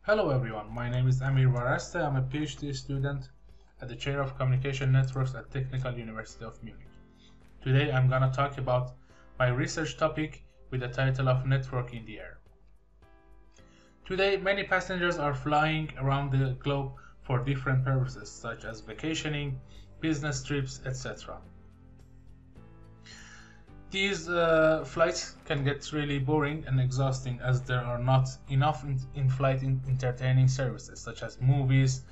Hello everyone, my name is Amir Varasteh. I'm a PhD student at the Chair of Communication Networks at Technical University of Munich. Today I'm gonna talk about my research topic with the title of Network in the Air. Today many passengers are flying around the globe for different purposes such as vacationing, business trips, etc. These flights can get really boring and exhausting as there are not enough in-flight entertaining services such as movies,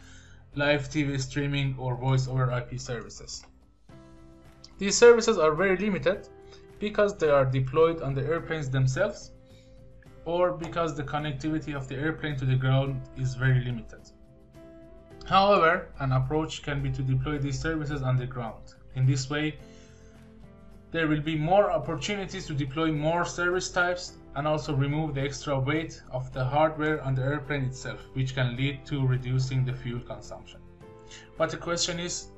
live TV streaming, or voice over IP services. These services are very limited because they are deployed on the airplanes themselves or because the connectivity of the airplane to the ground is very limited. However, an approach can be to deploy these services on the ground. In this way, there will be more opportunities to deploy more service types and also remove the extra weight of the hardware on the airplane itself, which can lead to reducing the fuel consumption. But the question is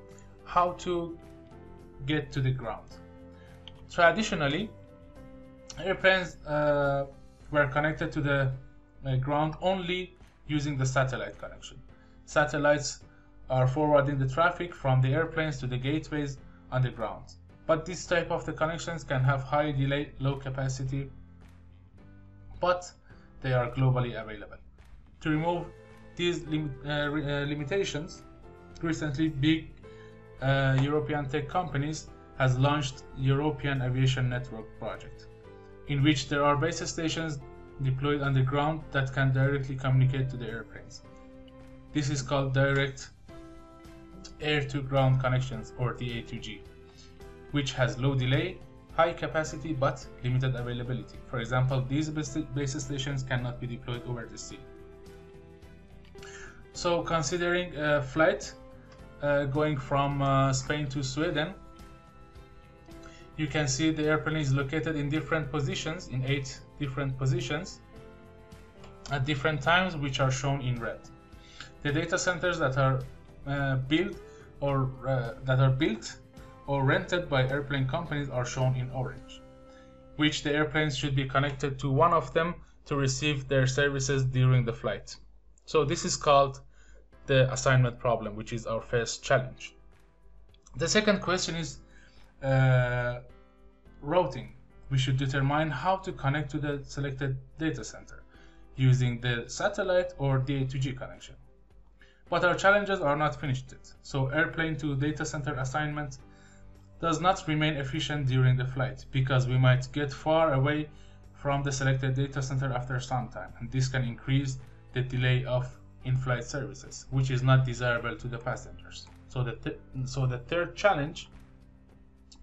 how to get to the ground. Traditionally, airplanes were connected to the ground only using the satellite connection. Satellites are forwarding the traffic from the airplanes to the gateways on the ground. But this type of the connections can have high delay, low capacity, but they are globally available. To remove these limitations, recently big European tech companies has launched European Aviation Network project, in which there are base stations deployed on the ground that can directly communicate to the airplanes. This is called direct air-to-ground connections, or DA2G. Which has low delay, high capacity, but limited availability. For example, these base stations cannot be deployed over the sea. So considering a flight going from Spain to Sweden, you can see the airplane is located in different positions, in 8 different positions at different times, which are shown in red. The data centers that are built or rented by airplane companies are shown in orange, which the airplanes should be connected to one of them to receive their services during the flight. So this is called the assignment problem, which is our first challenge. The second question is routing. We should determine how to connect to the selected data center using the satellite or DA2G connection. But our challenges are not finished yet. So airplane to data center assignment does not remain efficient during the flight because we might get far away from the selected data center after some time, and this can increase the delay of in-flight services, which is not desirable to the passengers. So the third challenge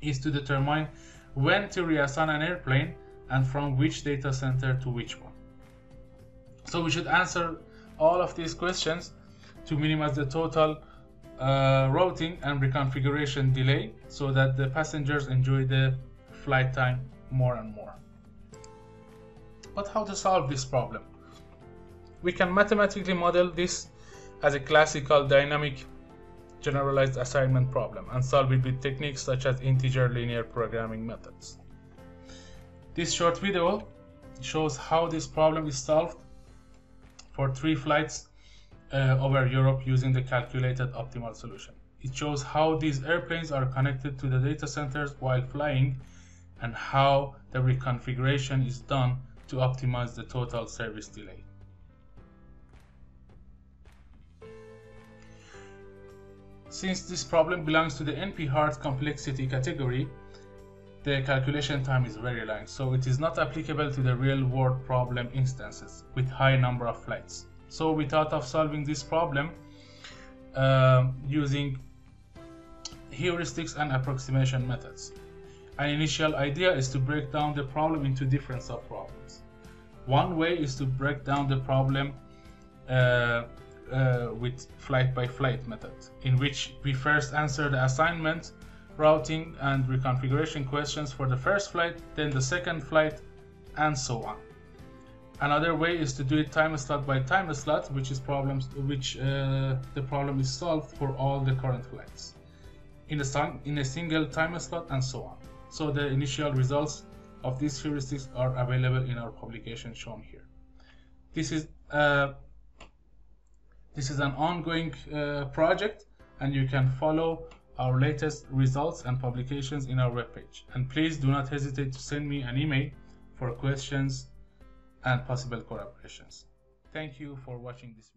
is to determine when to reassign an airplane and from which data center to which one. So we should answer all of these questions to minimize the total routing and reconfiguration delay so that the passengers enjoy the flight time more and more. But how to solve this problem? We can mathematically model this as a classical dynamic generalized assignment problem and solve it with techniques such as integer linear programming methods. This short video shows how this problem is solved for 3 flights over Europe using the calculated optimal solution. It shows how these airplanes are connected to the data centers while flying and how the reconfiguration is done to optimize the total service delay. Since this problem belongs to the NP-hard complexity category, the calculation time is very long, so it is not applicable to the real-world problem instances with high number of flights. So we thought of solving this problem using heuristics and approximation methods. An initial idea is to break down the problem into different subproblems. One way is to break down the problem with flight-by-flight method, in which we first answer the assignment, routing, and reconfiguration questions for the first flight, then the second flight, and so on. Another way is to do it time slot by time slot, which the problem is solved for all the current flights in a single time slot, and so on. So the initial results of these heuristics are available in our publication shown here. This is This is an ongoing project, and you can follow our latest results and publications in our webpage. And please do not hesitate to send me an email for questions and possible collaborations. Thank you for watching this video.